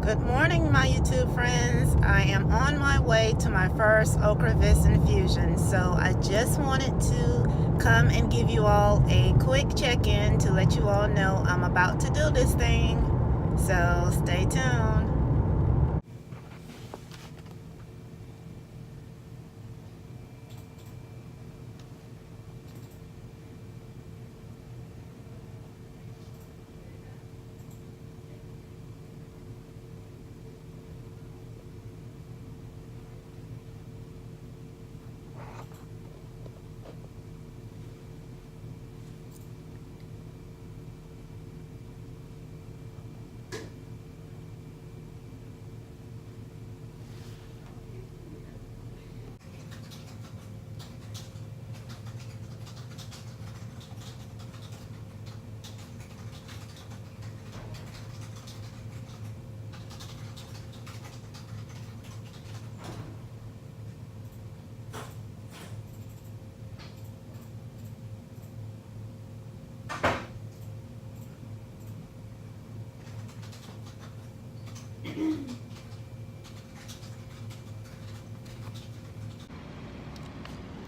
Good morning, my YouTube friends. I am on my way to my first Ocrevus Infusion, so I just wanted to come and give you all a quick check-in to let you all know I'm about to do this thing, so stay tuned.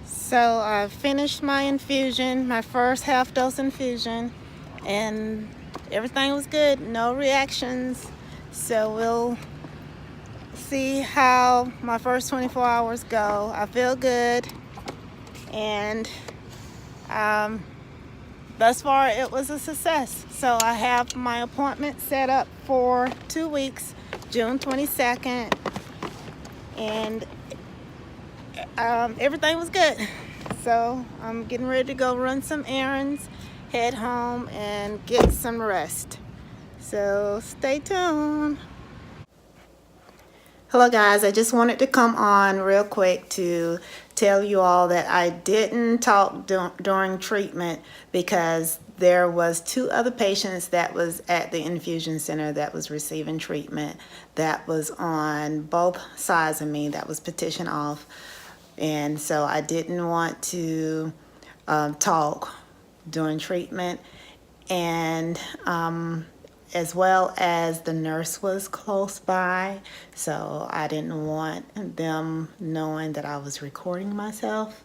So I finished my infusion, my first half-dose infusion, and everything was good, no reactions. So we'll see how my first 24 hours go. I feel good, and thus far it was a success. So I have my appointment set up for 2 weeks, June 22nd, and everything was good. So I'm getting ready to go run some errands, head home, and get some rest. So stay tuned. Hello guys, I just wanted to come on real quick to tell you all that I didn't talk during treatment because there was 2 other patients that was at the infusion center that was receiving treatment that was on both sides of me that was petition off, and so I didn't want to talk during treatment, and as well as the nurse was close by, so I didn't want them knowing that I was recording myself.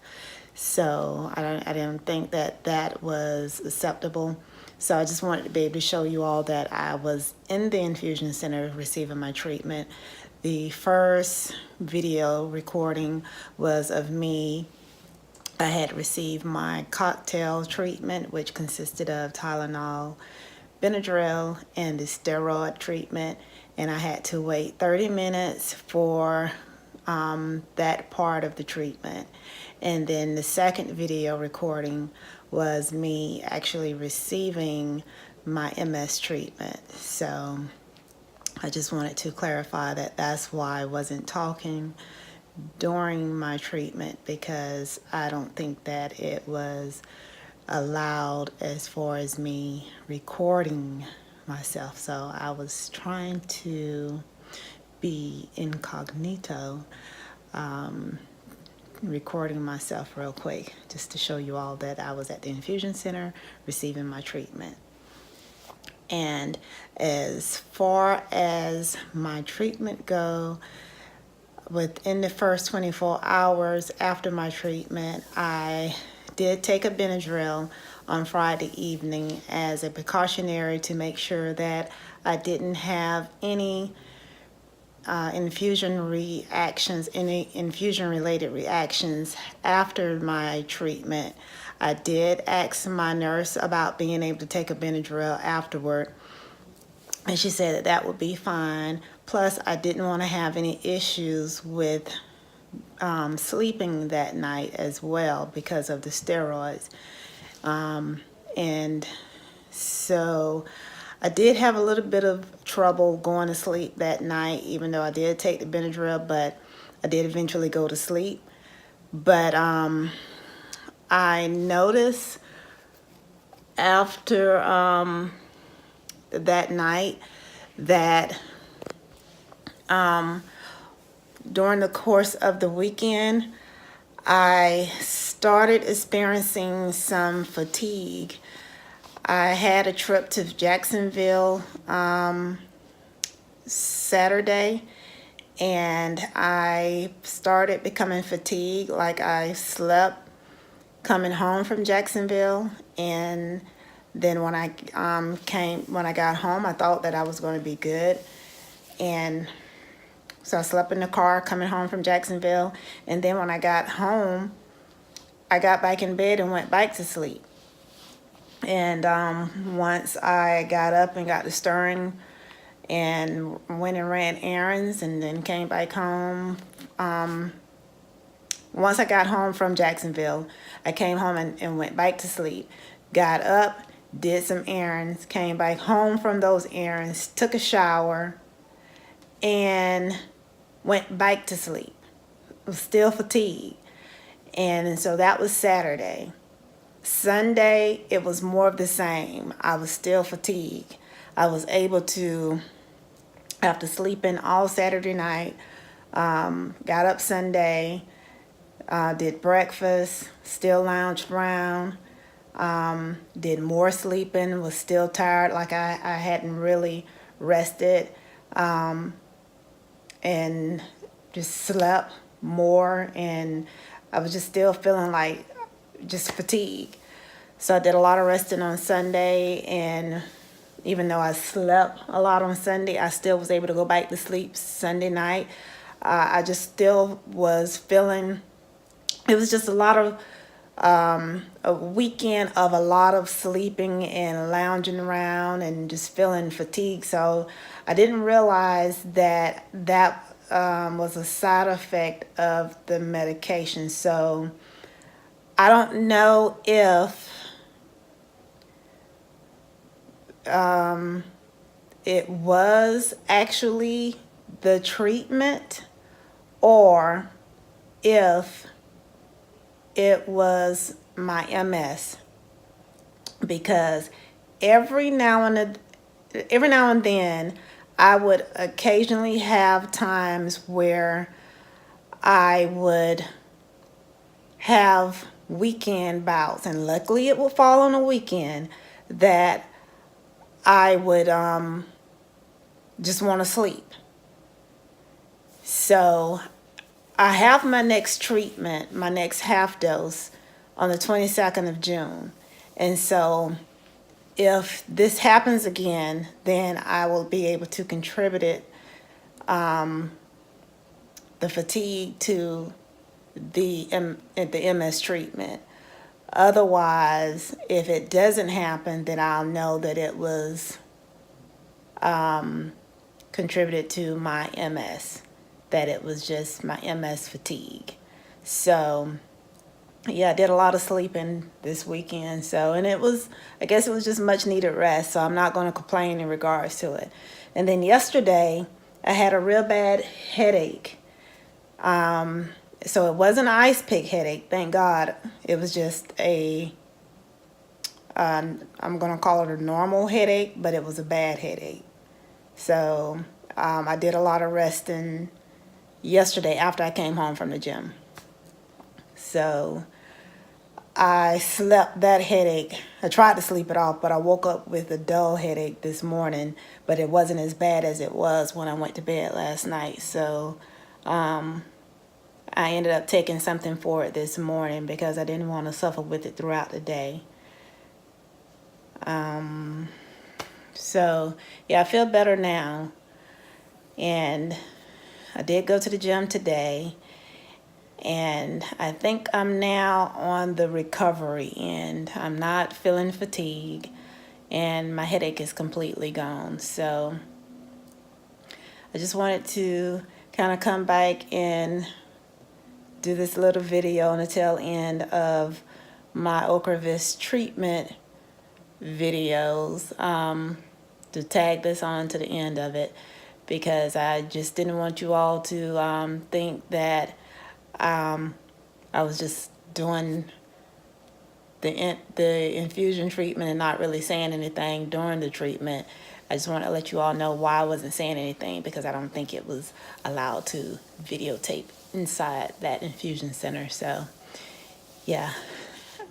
So I didn't think that that was acceptable. So I just wanted to be able to show you all that I was in the infusion center receiving my treatment. The first video recording was of me. I had received my cocktail treatment, which consisted of Tylenol, Benadryl, and the steroid treatment, and I had to wait 30 minutes for that part of the treatment. And then the second video recording was me actually receiving my MS treatment. So I just wanted to clarify that that's why I wasn't talking during my treatment, because I don't think that it was allowed as far as me recording myself. So I was trying to be incognito, recording myself real quick just to show you all that I was at the infusion center receiving my treatment. And as far as my treatment go, within the first 24 hours after my treatment, I did take a Benadryl on Friday evening as a precautionary to make sure that I didn't have any infusion reactions, any infusion-related reactions after my treatment. I did ask my nurse about being able to take a Benadryl afterward, and she said that that would be fine. Plus, I didn't want to have any issues with sleeping that night as well because of the steroids. And so I did have a little bit of trouble going to sleep that night, even though I did take the Benadryl, but I did eventually go to sleep. But I noticed after that night that during the course of the weekend, I started experiencing some fatigue. I had a trip to Jacksonville Saturday, and I started becoming fatigued. Like I slept coming home from Jacksonville, and then when I got home, I thought that I was going to be good, and so I slept in the car coming home from Jacksonville, and then when I got home, I got back in bed and went back to sleep. And once I got up and got to stirring and went and ran errands and then came back home. Once I got home from Jacksonville, I came home and went back to sleep. Got up, did some errands, came back home from those errands, took a shower, and went back to sleep. I was still fatigued. And so that was Saturday. Sunday, it was more of the same. I was still fatigued. I was able to, after sleeping all Saturday night, got up Sunday, did breakfast, still lounged around, did more sleeping, was still tired, like I hadn't really rested, and just slept more, and I was just still feeling like just fatigue. So I did a lot of resting on Sunday, and even though I slept a lot on Sunday, I still was able to go back to sleep Sunday night. I just still was feeling, it was just a lot of, a weekend of a lot of sleeping and lounging around and just feeling fatigued. So I didn't realize that was a side effect of the medication. So I don't know if it was actually the treatment or if it was my MS, because every now and then I would occasionally have times where I would have weekend bouts, and luckily it would fall on a weekend that I would just want to sleep. So I have my next treatment, my next half dose, on the 22nd of June. And so if this happens again, then I will be able to contribute it, the fatigue to the MS treatment. Otherwise, if it doesn't happen, then I'll know that it was contributed to my MS, that it was just my MS fatigue. So yeah, I did a lot of sleeping this weekend. So, and I guess it was just much needed rest. So I'm not going to complain in regards to it. And then yesterday, I had a real bad headache. So it wasn't an ice pick headache, thank God. It was just I'm going to call it a normal headache, but it was a bad headache. So I did a lot of resting yesterday after I came home from the gym. So I slept that headache. I tried to sleep it off, but I woke up with a dull headache this morning, but it wasn't as bad as it was when I went to bed last night. So I ended up taking something for it this morning because I didn't want to suffer with it throughout the day. So yeah, I feel better now. And I did go to the gym today. And I think I'm now on the recovery end. I'm not feeling fatigue. And my headache is completely gone. So I just wanted to kind of come back and do this little video on the tail end of my Ocrevus treatment videos, to tag this on to the end of it, because I just didn't want you all to think that I was just doing the infusion treatment and not really saying anything during the treatment. I just want to let you all know why I wasn't saying anything, because I don't think it was allowed to videotape inside that infusion center. So yeah,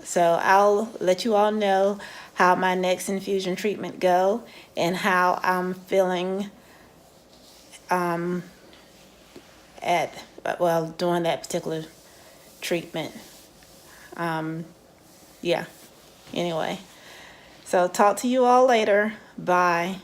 so I'll let you all know how my next infusion treatment go and how I'm feeling during that particular treatment. Yeah, anyway. So talk to you all later. Bye.